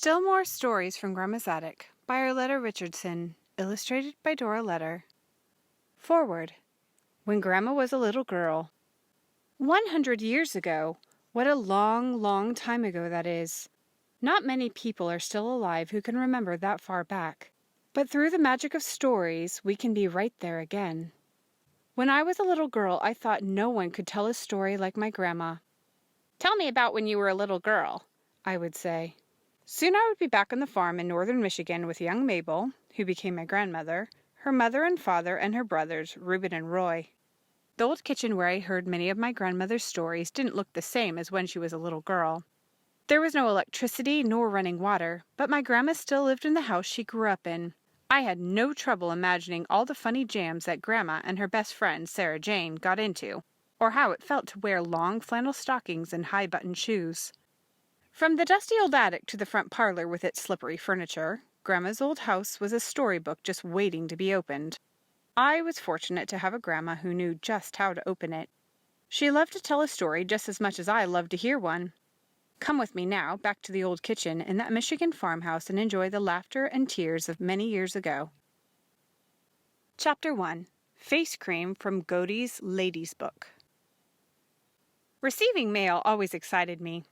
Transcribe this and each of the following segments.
Still More Stories from Grandma's Attic by Arleta Richardson, illustrated by Dora. Foreword. When Grandma was a little girl. 100 years ago. What a long, long time ago that is. Not many people are still alive who can remember that far back. But through the magic of stories, we can be right there again. When I was a little girl, I thought no one could tell a story like my grandma. "Tell me about when you were a little girl," I would say. Soon I would be back on the farm in northern Michigan with young Mabel, who became my grandmother, her mother and father, and her brothers, Reuben and Roy. The old kitchen where I heard many of my grandmother's stories didn't look the same as when she was a little girl. There was no electricity nor running water, but my grandma still lived in the house she grew up in. I had no trouble imagining all the funny jams that Grandma and her best friend, Sarah Jane, got into, or how it felt to wear long flannel stockings and high-buttoned shoes. From the dusty old attic to the front parlor with its slippery furniture, Grandma's old house was a storybook just waiting to be opened. I was fortunate to have a grandma who knew just how to open it. She loved to tell a story just as much as I loved to hear one. Come with me now back to the old kitchen in that Michigan farmhouse and enjoy the laughter and tears of many years ago. Chapter 1. Face Cream from Godey's Lady's Book. Receiving mail always excited me.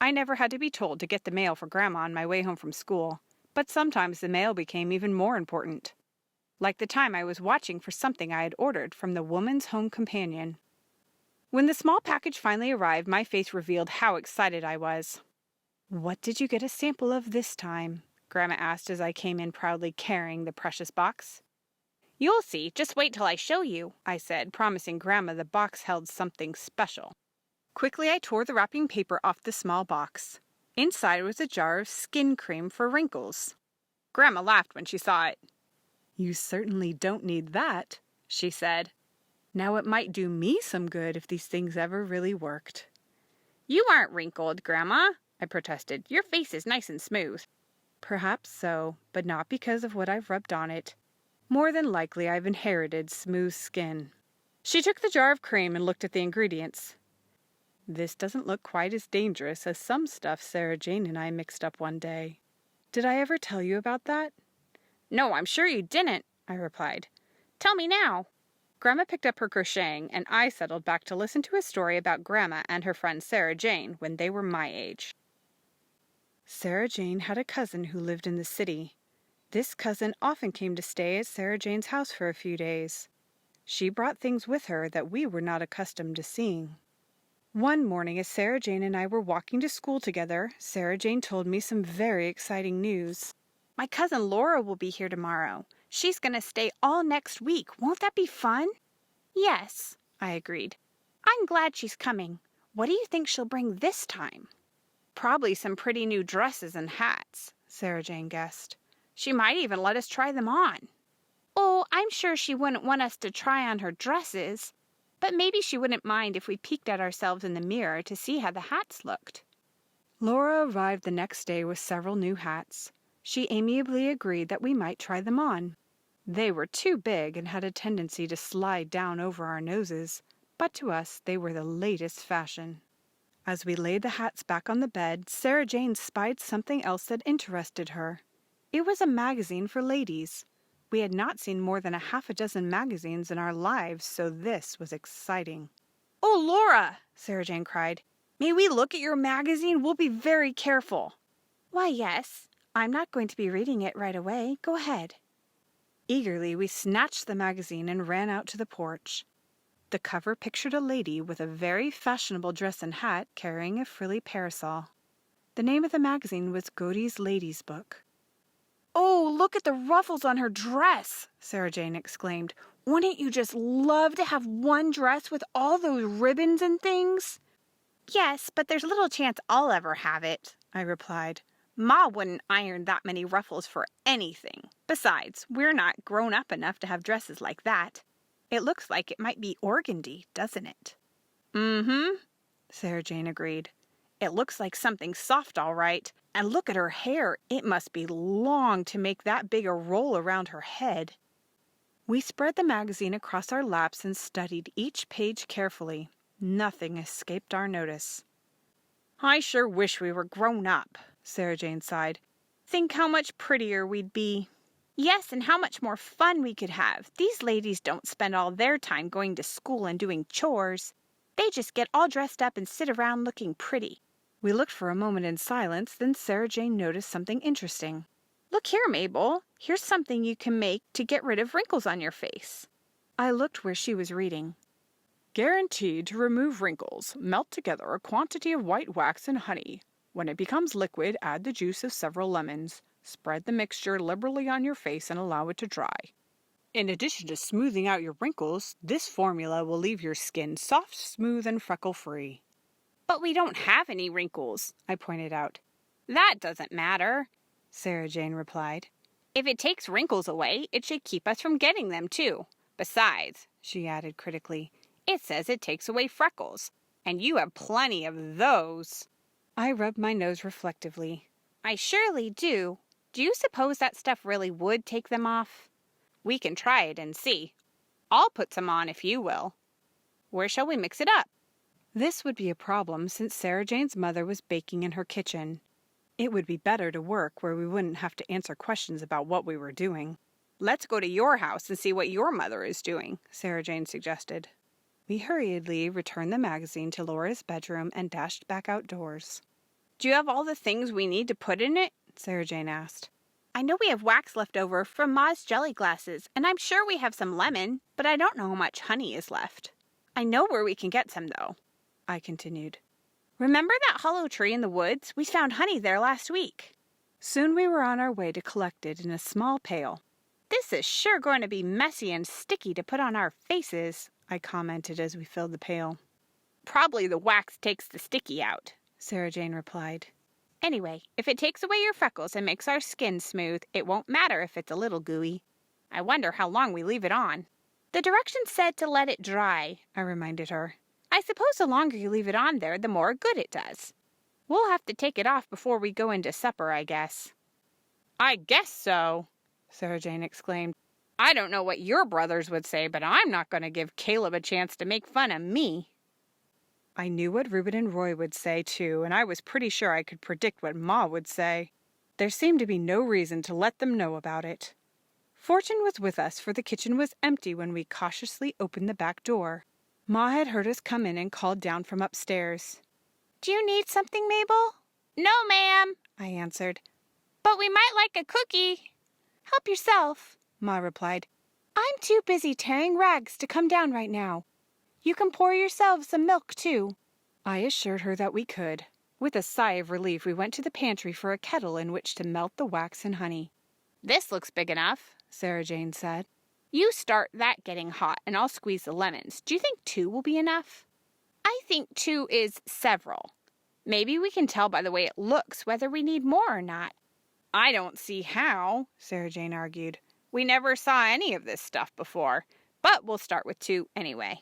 I never had to be told to get the mail for Grandma on my way home from school, but sometimes the mail became even more important. Like the time I was watching for something I had ordered from the Woman's Home Companion. When the small package finally arrived, my face revealed how excited I was. "What did you get a sample of this time?" Grandma asked as I came in proudly carrying the precious box. "You'll see, just wait till I show you," I said, promising Grandma the box held something special. Quickly I tore the wrapping paper off the small box. Inside was a jar of skin cream for wrinkles. Grandma laughed when she saw it. "You certainly don't need that," she said. "Now it might do me some good if these things ever really worked." "You aren't wrinkled, Grandma," I protested. "Your face is nice and smooth." "Perhaps so, but not because of what I've rubbed on it. More than likely I've inherited smooth skin." She took the jar of cream and looked at the ingredients. "This doesn't look quite as dangerous as some stuff Sarah Jane and I mixed up one day. Did I ever tell you about that?" "No, I'm sure you didn't," I replied. "Tell me now." Grandma picked up her crocheting, and I settled back to listen to a story about Grandma and her friend Sarah Jane when they were my age. Sarah Jane had a cousin who lived in the city. This cousin often came to stay at Sarah Jane's house for a few days. She brought things with her that we were not accustomed to seeing. One morning as Sarah Jane and I were walking to school together, Sarah Jane told me some very exciting news. "My cousin Laura will be here tomorrow. She's going to stay all next week. Won't that be fun?" "Yes," I agreed. "I'm glad she's coming. What do you think she'll bring this time?" "Probably some pretty new dresses and hats," Sarah Jane guessed. "She might even let us try them on." "Oh, I'm sure she wouldn't want us to try on her dresses. But maybe she wouldn't mind if we peeked at ourselves in the mirror to see how the hats looked." Laura arrived the next day with several new hats. She amiably agreed that we might try them on. They were too big and had a tendency to slide down over our noses, but to us they were the latest fashion. As we laid the hats back on the bed, Sarah Jane spied something else that interested her. It was a magazine for ladies. We had not seen more than half a dozen magazines in our lives, so this was exciting. "Oh, Laura!" Sarah Jane cried. "May we look at your magazine? We'll be very careful." "Why, yes. I'm not going to be reading it right away. Go ahead." Eagerly, we snatched the magazine and ran out to the porch. The cover pictured a lady with a very fashionable dress and hat carrying a frilly parasol. The name of the magazine was Godey's Lady's Book. "Oh, look at the ruffles on her dress!" Sarah Jane exclaimed. "Wouldn't you just love to have one dress with all those ribbons and things?" "Yes, but there's little chance I'll ever have it," I replied. "Ma wouldn't iron that many ruffles for anything. Besides, we're not grown up enough to have dresses like that. It looks like it might be organdy, doesn't it?" "Mm-hmm," Sarah Jane agreed. "It looks like something soft, all right. And look at her hair. It must be long to make that big a roll around her head." We spread the magazine across our laps and studied each page carefully. Nothing escaped our notice. "I sure wish we were grown up," Sarah Jane sighed. Think how much prettier we'd be. Yes, and how much more fun we could have. These ladies don't spend all their time going to school and doing chores. They just get all dressed up and sit around looking pretty. We looked for a moment in silence, then Sarah Jane noticed something interesting. Look here, Mabel. Here's something you can make to get rid of wrinkles on your face. I looked where she was reading. Guaranteed to remove wrinkles. Melt together a quantity of white wax and honey. When it becomes liquid, add the juice of several lemons. Spread the mixture liberally on your face and allow it to dry. In addition to smoothing out your wrinkles, this formula will leave your skin soft, smooth, and freckle-free. But we don't have any wrinkles, I pointed out. That doesn't matter, Sarah Jane replied. If it takes wrinkles away, it should keep us from getting them, too. Besides, she added critically, it says it takes away freckles, and you have plenty of those. I rubbed my nose reflectively. I surely do. Do you suppose that stuff really would take them off? We can try it and see. I'll put some on if you will. Where shall we mix it up? This would be a problem since Sarah Jane's mother was baking in her kitchen. It would be better to work where we wouldn't have to answer questions about what we were doing. Let's go to your house and see what your mother is doing, Sarah Jane suggested. We hurriedly returned the magazine to Laura's bedroom and dashed back outdoors. Do you have all the things we need to put in it? Sarah Jane asked. I know we have wax left over from Ma's jelly glasses, and I'm sure we have some lemon, but I don't know how much honey is left. I know where we can get some, though, I continued. Remember that hollow tree in the woods? We found honey there last week. Soon we were on our way to collect it in a small pail. This is sure going to be messy and sticky to put on our faces, I commented as we filled the pail. Probably the wax takes the sticky out, Sarah Jane replied. Anyway, if it takes away your freckles and makes our skin smooth, it won't matter if it's a little gooey. I wonder how long we leave it on. The directions said to let it dry, I reminded her. I suppose the longer you leave it on there, the more good it does. We'll have to take it off before we go into supper, I guess. I guess so, Sarah Jane exclaimed. I don't know what your brothers would say, but I'm not going to give Caleb a chance to make fun of me. I knew what Reuben and Roy would say, too, and I was pretty sure I could predict what Ma would say. There seemed to be no reason to let them know about it. Fortune was with us, for the kitchen was empty when we cautiously opened the back door. Ma had heard us come in and called down from upstairs. Do you need something, Mabel? No, ma'am, I answered. But we might like a cookie. Help yourself, Ma replied. I'm too busy tearing rags to come down right now. You can pour yourselves some milk, too. I assured her that we could. With a sigh of relief, we went to the pantry for a kettle in which to melt the wax and honey. This looks big enough, Sarah Jane said. You start that getting hot, and I'll squeeze the lemons. Do you think 2 will be enough? I think 2 is several. Maybe we can tell by the way it looks whether we need more or not. I don't see how, Sarah Jane argued. We never saw any of this stuff before, but we'll start with 2 anyway.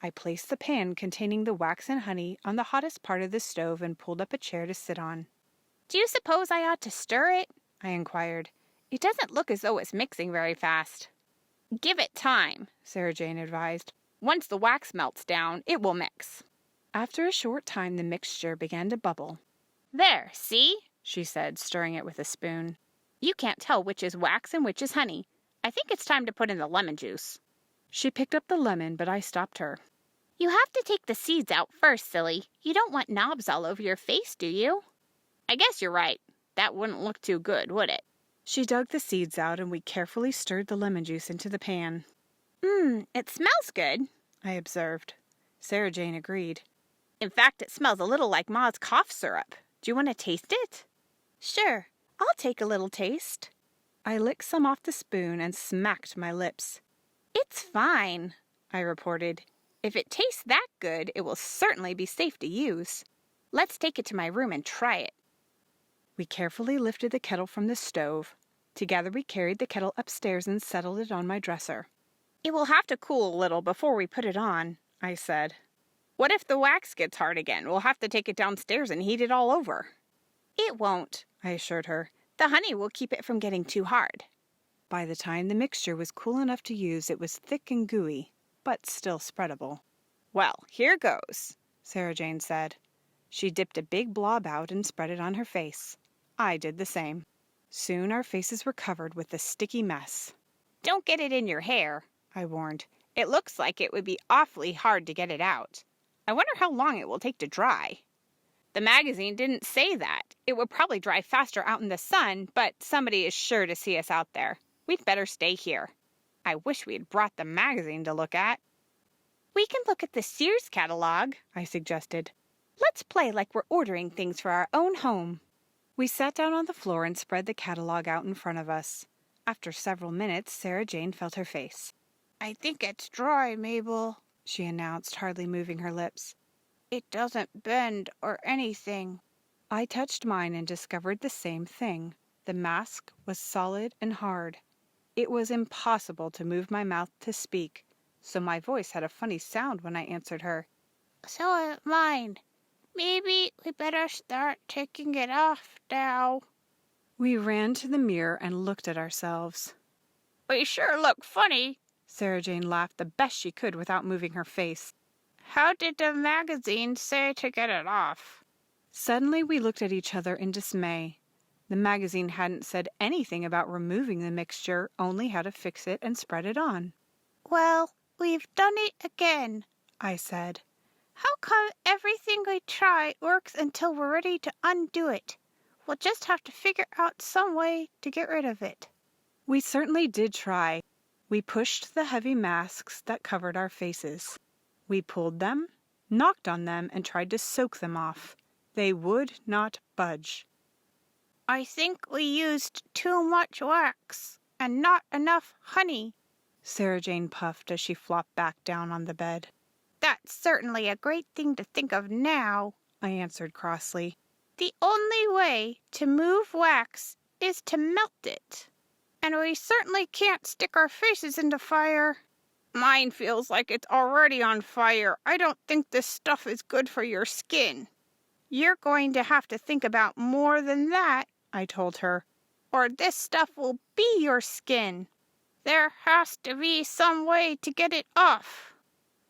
I placed the pan containing the wax and honey on the hottest part of the stove and pulled up a chair to sit on. Do you suppose I ought to stir it? I inquired. It doesn't look as though it's mixing very fast. Give it time, Sarah Jane advised. Once the wax melts down, it will mix. After a short time, the mixture began to bubble. There, see? She said, stirring it with a spoon. You can't tell which is wax and which is honey. I think it's time to put in the lemon juice. She picked up the lemon, but I stopped her. You have to take the seeds out first, silly. You don't want knobs all over your face, do you? I guess you're right. That wouldn't look too good, would it? She dug the seeds out, and we carefully stirred the lemon juice into the pan. It smells good, I observed. Sarah Jane agreed. In fact, it smells a little like Ma's cough syrup. Do you want to taste it? Sure, I'll take a little taste. I licked some off the spoon and smacked my lips. It's fine, I reported. If it tastes that good, it will certainly be safe to use. Let's take it to my room and try it. We carefully lifted the kettle from the stove. Together we carried the kettle upstairs and settled it on my dresser. It will have to cool a little before we put it on, I said. What if the wax gets hard again? We'll have to take it downstairs and heat it all over. It won't, I assured her. The honey will keep it from getting too hard. By the time the mixture was cool enough to use, it was thick and gooey, but still spreadable. Well, here goes, Sarah Jane said. She dipped a big blob out and spread it on her face. I did the same. Soon our faces were covered with the sticky mess. "Don't get it in your hair," I warned. "It looks like it would be awfully hard to get it out. I wonder how long it will take to dry." "The magazine didn't say that. It would probably dry faster out in the sun, but somebody is sure to see us out there. We'd better stay here. I wish we had brought the magazine to look at." "We can look at the Sears catalog," I suggested. "Let's play like we're ordering things for our own home." We sat down on the floor and spread the catalog out in front of us. After several minutes, Sarah Jane felt her face. "I think it's dry, Mabel," she announced, hardly moving her lips. "It doesn't bend or anything." I touched mine and discovered the same thing. The mask was solid and hard. It was impossible to move my mouth to speak, so my voice had a funny sound when I answered her. "So is mine. Maybe we better start taking it off now." We ran to the mirror and looked at ourselves. "We sure look funny." Sarah Jane laughed the best she could without moving her face. "How did the magazine say to get it off?" Suddenly we looked at each other in dismay. The magazine hadn't said anything about removing the mixture, only how to fix it and spread it on. "Well, we've done it again," I said. "How come everything we try works until we're ready to undo it? We'll just have to figure out some way to get rid of it." We certainly did try. We pushed the heavy masks that covered our faces. We pulled them, knocked on them, and tried to soak them off. They would not budge. "I think we used too much wax and not enough honey," Sarah Jane puffed as she flopped back down on the bed. "That's certainly a great thing to think of now," I answered crossly. "The only way to move wax is to melt it. And we certainly can't stick our faces into fire." "Mine feels like it's already on fire. I don't think this stuff is good for your skin." "You're going to have to think about more than that," I told her, "or this stuff will be your skin. There has to be some way to get it off.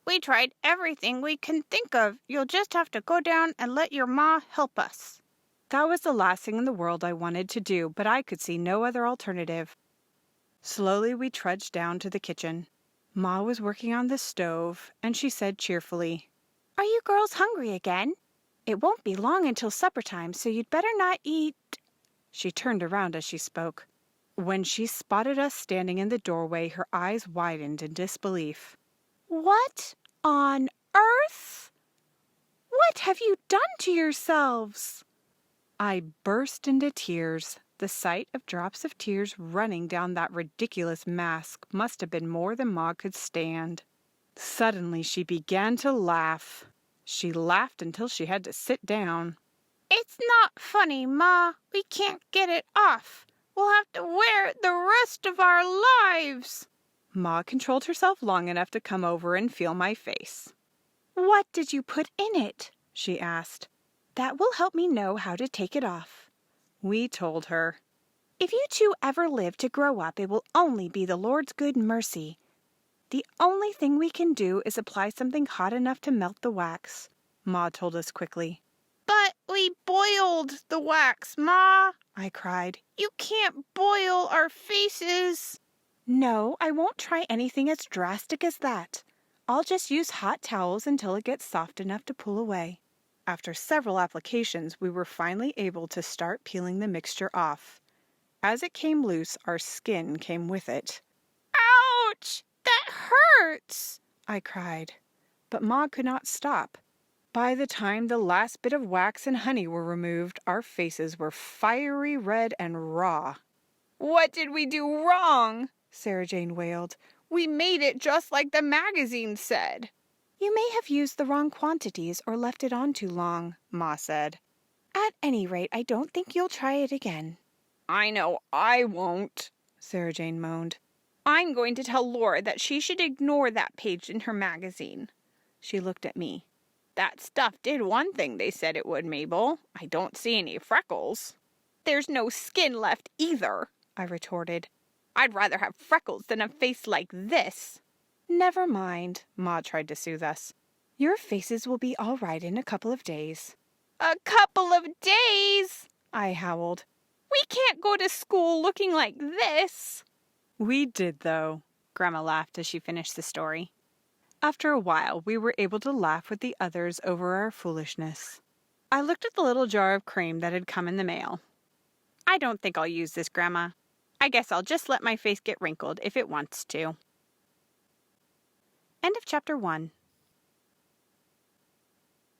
We tried everything we can think of. You'll just have to go down and let your ma help us." That was the last thing in the world I wanted to do, but I could see no other alternative. Slowly we trudged down to the kitchen. Ma was working on the stove, and she said cheerfully, "Are you girls hungry again? It won't be long until supper time, so you'd better not eat—" She turned around as she spoke. When she spotted us standing in the doorway, her eyes widened in disbelief. "What on earth? What have you done to yourselves?" I burst into tears. The sight of drops of tears running down that ridiculous mask must have been more than Ma could stand. Suddenly she began to laugh. She laughed until she had to sit down. "It's not funny, Ma. We can't get it off. We'll have to wear it the rest of our lives." Ma controlled herself long enough to come over and feel my face. "What did you put in it?" she asked. "That will help me know how to take it off." We told her. "If you two ever live to grow up, it will only be the Lord's good mercy. The only thing we can do is apply something hot enough to melt the wax," Ma told us quickly. "But we boiled the wax, Ma," I cried. "You can't boil our faces." "No, I won't try anything as drastic as that. I'll just use hot towels until it gets soft enough to pull away." After several applications, we were finally able to start peeling the mixture off. As it came loose, our skin came with it. "Ouch! That hurts!" I cried. But Ma could not stop. By the time the last bit of wax and honey were removed, our faces were fiery red and raw. "What did we do wrong?" Sarah Jane wailed. "We made it just like the magazine said." "You may have used the wrong quantities or left it on too long," Ma said. "At any rate, I don't think you'll try it again." "I know I won't," Sarah Jane moaned. "I'm going to tell Laura that she should ignore that page in her magazine." She looked at me. "That stuff did one thing they said it would, Mabel. I don't see any freckles." "There's no skin left either," I retorted. "I'd rather have freckles than a face like this." "Never mind," Ma tried to soothe us. "Your faces will be all right in a couple of days." "A couple of days!" I howled. We can't go to school looking like this. We did, though, Grandma laughed as she finished the story. After a while, we were able to laugh with the others over our foolishness. I looked at the little jar of cream that had come in the mail. I don't think I'll use this, Grandma. I guess I'll just let my face get wrinkled if it wants to. End of chapter 1.